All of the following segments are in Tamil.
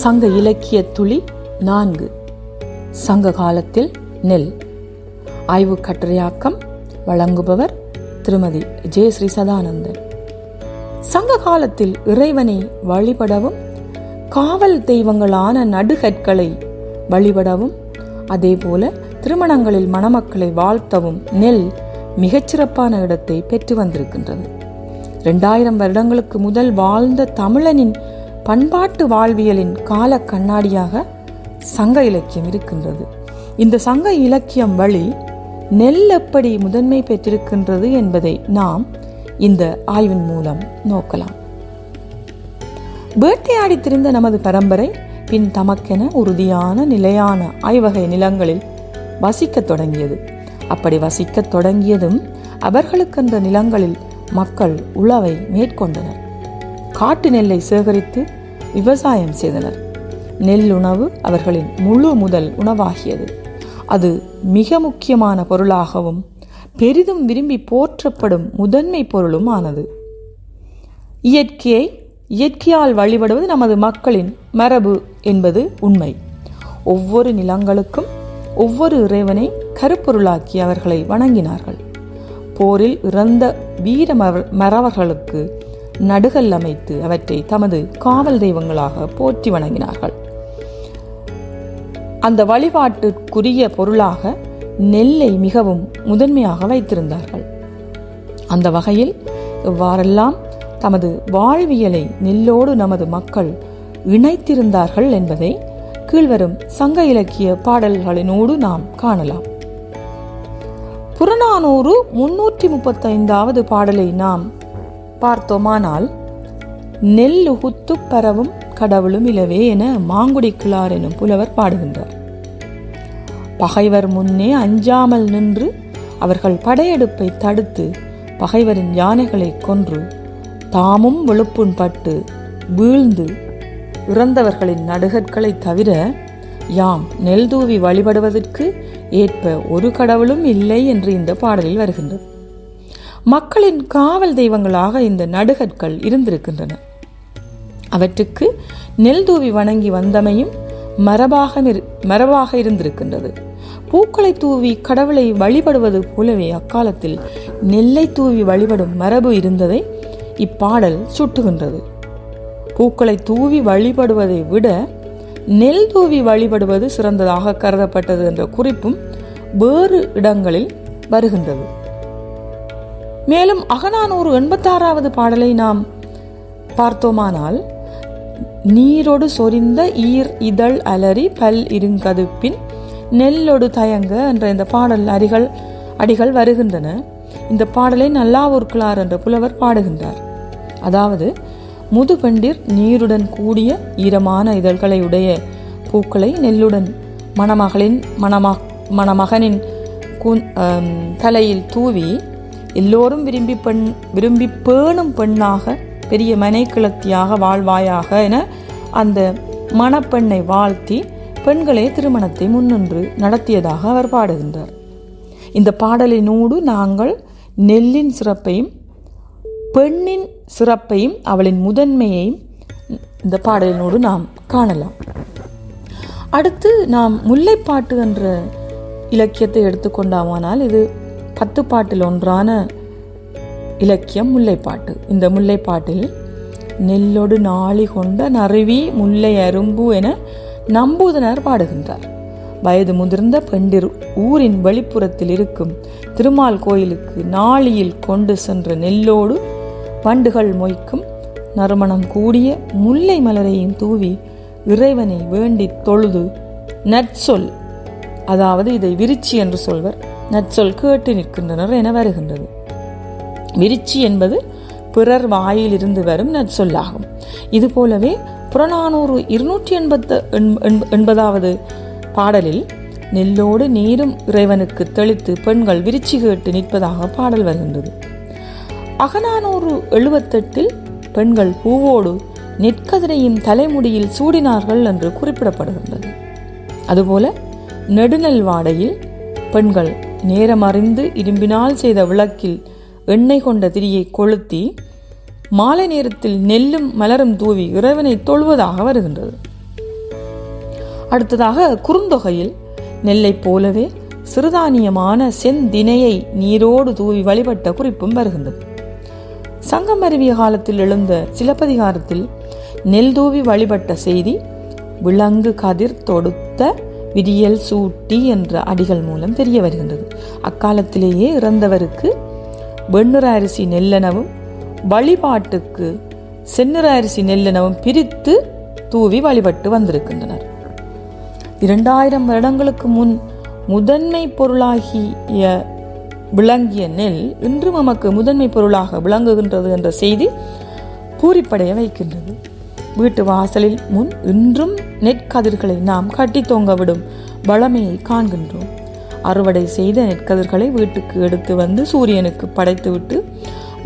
சங்க இலக்கிய துளி 4. சங்க காலத்தில் நெல். ஆய்வு கட்டுரையாக்கம் வழங்குபவர் திருமதி ஜெயஸ்ரீ சதானந்தன். சங்க காலத்தில் இறைவனை வழிபடவும் காவல் தெய்வங்களான நடுகற்களை வழிபடவும் அதேபோல திருமணங்களில் மணமக்களை வாழ்த்தவும் நெல் மிகச்சிறப்பான இடத்தை பெற்று வந்திருக்கின்றது. 2000 வருடங்களுக்கு முதல் வாழ்ந்த தமிழனின் பண்பாட்டு வாழ்வியலின் கால கண்ணாடியாக சங்க இலக்கியம் இருக்கின்றது. இந்த சங்க இலக்கியம் வழி நெல் எப்படி முதன்மை பெற்றிருக்கின்றது என்பதை நாம் இந்த ஆய்வின் மூலம் நோக்கலாம். வேட்டையாடி திரிந்த நமது பரம்பரை பின் தமக்கென உறுதியான நிலையான ஐவகை நிலங்களில் வசிக்கத் தொடங்கியது. அப்படி வசிக்கத் தொடங்கியதும் அவர்களுக்கென்ற நிலங்களில் மக்கள் உழவை மேற்கொண்டனர். காட்டு நெல்லை சேகரித்து விவசாயம் செய்தனர். நெல் உணவு அவர்களின் முழு முதல் உணவாகியது. அது மிக முக்கியமான பொருளாகவும் பெரிதும் விரும்பி போற்றப்படும் முதன்மை பொருளும் ஆனது. இயற்கையால் வழிபடுவது நமது மக்களின் மரபு என்பது உண்மை. ஒவ்வொரு நிலங்களுக்கும் ஒவ்வொரு இறைவனை கருப்பொருளாக்கி அவர்களை வணங்கினார்கள். போரில் இறந்த வீர மறவர்களுக்கு நடுகல் அமைத்து அவற்றை தமது காவல் தெய்வங்களாக போற்றி வணங்கினார்கள். அந்த வழிபாட்டுக்குரிய பொருளாக நெல்லை மிகவும் முதன்மையாக வைத்திருந்தார்கள். அந்த வகையில் இவ்வாறெல்லாம் தமது வாழ்வியலை நெல்லோடு நமது மக்கள் இணைத்திருந்தார்கள் என்பதை கீழ்வரும் சங்க இலக்கிய பாடல்களினோடு நாம் காணலாம். புறநானூறு 335வது பாடலை நாம் பார்த்தோமானால், நெல்லுகுத்து பரவும் கடவுளும் இலவே என மாங்குடி கிளார் எனும் புலவர் பாடுகின்றார். பகைவர் முன்னே அஞ்சாமல் நின்று அவர்கள் படையெடுப்பை தடுத்து பகைவரின் யானைகளை கொன்று தாமும் வெளுப்புண்பட்டு வீழ்ந்து இறந்தவர்களின் நடுகற்களை தவிர யாம் நெல் தூவி வழிபடுவதற்கு ஏற்ப ஒரு கடவுளும் இல்லை என்று இந்த பாடலில் வருகின்றது. மக்களின் காவல் தெய்வங்களாக இந்த நடுகற்கள் இருந்திருக்கின்றன. அவற்றுக்கு நெல் தூவி வணங்கி வந்தமையும் மரபாக இருந்திருக்கின்றது. பூக்களை தூவி கடவுளை வழிபடுவது போலவே அக்காலத்தில் நெல்லை தூவி வழிபடும் மரபு இருந்ததை இப்பாடல் சுட்டுகின்றது. பூக்களை தூவி வழிபடுவதை விட நெல் தூவி வழிபடுவது சிறந்ததாக கருதப்பட்டது என்ற குறிப்பும் வேறு இடங்களில் வருகின்றது. மேலும் அகநானூறு 86வது பாடலை நாம் பார்த்தோமானால், நீரொடு சொரிந்த ஈர் இதழ் அலறி பல் இருங்கதுப்பின் நெல்லொடு தயங்க என்ற இந்த பாடல் அடிகள் வருகின்றன. இந்த பாடலை நல்லாவூர் கிளார் என்ற புலவர் பாடுகின்றார். அதாவது, முதுபெண்டிர் நீருடன் கூடிய ஈரமான இதழ்களை உடைய பூக்களை நெல்லுடன் மணமகனின் தலையில் தூவி எல்லோரும் விரும்பி பேணும் பெண்ணாக பெரிய மனை கிளத்தியாக வாழ்வாயாக என அந்த மணப்பெண்ணை வாழ்த்தி பெண்களே திருமணத்தை முன்னின்று நடத்தியதாக அவர் பாடுகின்றார். இந்த பாடலினூடு நாங்கள் நெல்லின் சிறப்பையும் பெண்ணின் சிறப்பையும் அவளின் முதன்மையையும் இந்த பாடலினோடு நாம் காணலாம். அடுத்து நாம் முல்லைப்பாட்டு என்ற இலக்கியத்தை எடுத்துக்கொண்டாமானால், இது 10 பாட்டில் ஒன்றான இலக்கியம் முல்லைப்பாட்டு. இந்த முல்லைப்பாட்டில் நெல்லொடு நாளி கொண்ட நறுவி முல்லை அரும்பு என நம்பூதனர் பாடுகின்றார். வயது முதிர்ந்த பெண்டிர் ஊரின் வெளிப்புறத்தில் இருக்கும் திருமால் கோயிலுக்கு நாளியில் கொண்டு சென்ற நெல்லோடு வண்டுகள் மொய்க்கும் நறுமணம் கூடிய முல்லை மலரையும் தூவி இறைவனை வேண்டி தொழுது நற்சொல், அதாவது இதை விருச்சி என்று சொல்வர், நற்சொல் கேட்டு நிற்கின்றனர் என வருகின்றது. விருச்சி என்பது பிறர் வாயிலிருந்து வரும் நற்சொல்லாகும். இதுபோலவே புறநானூறு 280வது பாடலில் நெல்லோடு நீரும் இறைவனுக்கு தெளித்து பெண்கள் விருச்சி கேட்டு நிற்பதாக பாடல் வருகின்றது. அகநானூறு 78 பெண்கள் பூவோடு நெற்கதிரையும் தலைமுடியில் சூடினார்கள் என்று குறிப்பிடப்படுகின்றது. அதுபோல நெடுநெல் வாடையில் பெண்கள் நேரமறிந்து இரும்பினால் செய்த விளக்கில் எண்ணெய் கொண்ட திரியை கொளுத்தி மாலை நேரத்தில் நெல்லும் மலரும் தூவி இறைவனை தொழுவதாக வருகின்றது. அடுத்ததாக குறுந்தொகையில் நெல்லை போலவே சிறுதானியமான செந்தினையை நீரோடு தூவி வழிபட்ட குறிப்பும் வருகின்றது. சங்கம் அருவிய காலத்தில் எழுந்த சிலப்பதிகாரத்தில் நெல் தூவி வழிபட்ட செய்தி விலங்கு கதிர் தொடுத்த விடியல் சூட்டி என்ற அடிகள் மூலம் தெரிய வருகின்றது. அக்காலத்திலேயே இறந்தவருக்கு வெண்ணிற அரிசி நெல்லெனவும் வழிபாட்டுக்கு செந்நிற அரிசி நெல்லெனவும் பிரித்து தூவி வழிபட்டு வந்திருக்கின்றனர். 2000 வருடங்களுக்கு முன் முதன்மை பொருளாகிய விளங்கிய நெல் இன்று நமக்கு முதன்மை பொருளாக விளங்குகின்றது என்ற செய்தி பூரிப்படைய வைக்கின்றது. வீட்டு வாசலில் முன் இன்றும் நெற்கதிர்களை நாம் கட்டி தொங்கவிடும் வளமையை காண்கின்றோம். அறுவடை செய்த நெற்கதிர்களை வீட்டுக்கு எடுத்து வந்து சூரியனுக்கு படைத்துவிட்டு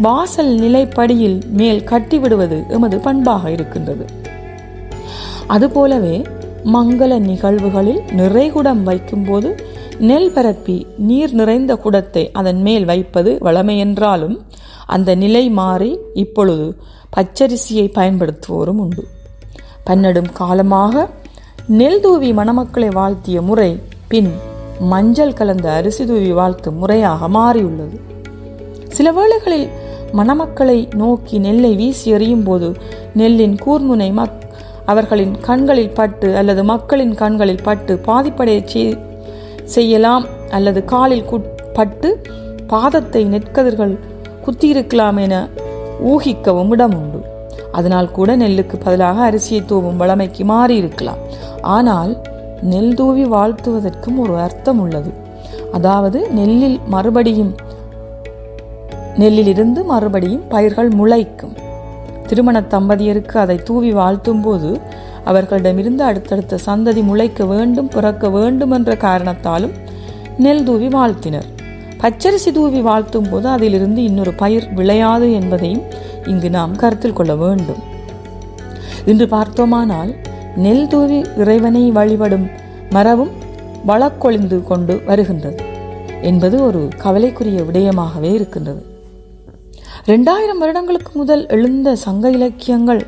வாசல் நிலைப்படியில் மேல் கட்டிவிடுவது எமது பண்பாக இருக்கின்றது. அதுபோலவே மங்கள நிகழ்வுகளில் நிறைகுடம் வைக்கும்போது நெல் பரப்பி நீர் நிறைந்த குடத்தை அதன் மேல் வைப்பது வழமை என்றாலும் அந்த நிலை மாறி இப்பொழுது பச்சரிசியை பயன்படுத்துவோரும் உண்டு. பன்னெடும் காலமாக நெல் தூவி மணமக்களை வாழ்த்திய முறை பின் மஞ்சள் கலந்த அரிசி தூவி வாழ்த்தும் முறையாக மாறியுள்ளது. சில வேளைகளில் மணமக்களை நோக்கி நெல்லை வீசி எறியும் போது நெல்லின் கூர்முனை அவர்களின் கண்களில் பட்டு அல்லது மக்களின் கண்களில் பட்டு பாதிப்படைய செய்யலாம் அல்லது காலில் பட்டு பாதத்தை நெற்கதிர்கள் குத்தியிருக்கலாம் என ஊகிக்கவும் இடம் உண்டு. அதனால் கூட நெல்லுக்கு பதிலாக அரிசியை தூவும் வழமைக்கு மாறி இருக்கலாம். ஆனால் நெல் தூவி வாழ்த்துவதற்கும் ஒரு அர்த்தம் உள்ளது. அதாவது நெல்லிலிருந்து மறுபடியும் பயிர்கள் முளைக்கும். திருமண தம்பதியருக்கு அதை தூவி வாழ்த்தும் போது அவர்களிடமிருந்து அடுத்தடுத்த சந்ததி முளைக்க வேண்டும், பிறக்க வேண்டும் என்ற காரணத்தாலும் நெல் தூவி வாழ்த்தினர். பச்சரிசி தூவி வாழ்த்தும் போது அதிலிருந்து இன்னொரு பயிர் விளையாது என்பதையும் இங்கு நாம் கருத்தில் கொள்ள வேண்டும். இன்று பார்த்தோமானால் நெல் தூவி இறைவனை வழிபடும் மரபும் வழக்கொழிந்து கொண்டு வருகின்றது என்பது ஒரு கவலைக்குரிய விடயமாகவே இருக்கின்றது. 2000 வருடங்களுக்கு முதல் எழுந்த சங்க இலக்கியங்கள்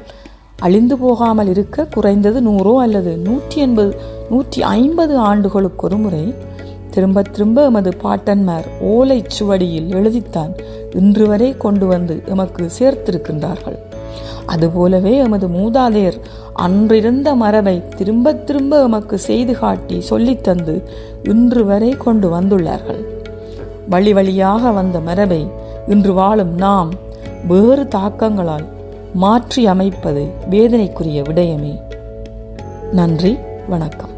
அழிந்து போகாமல் இருக்க குறைந்தது 100 அல்லது 150 ஆண்டுகளுக்கு ஒரு முறை திரும்ப திரும்ப எமது பாட்டன்மார் ஓலை சுவடியில் எழுதித்தான் இன்று வரை கொண்டு வந்து எமக்கு சேர்த்திருக்கின்றார்கள். அதுபோலவே எமது மூதாதையர் அன்றிருந்த மரபை திரும்ப திரும்ப எமக்கு செய்து காட்டி சொல்லித்தந்து இன்று வரை கொண்டு வந்துள்ளார்கள். வழி வழியாக வந்த மரபை இன்று வாழும் நாம் வேறு தாக்கங்களால் மாற்றி அமைப்பது வேதனைக்குரிய விடயமே. நன்றி, வணக்கம்.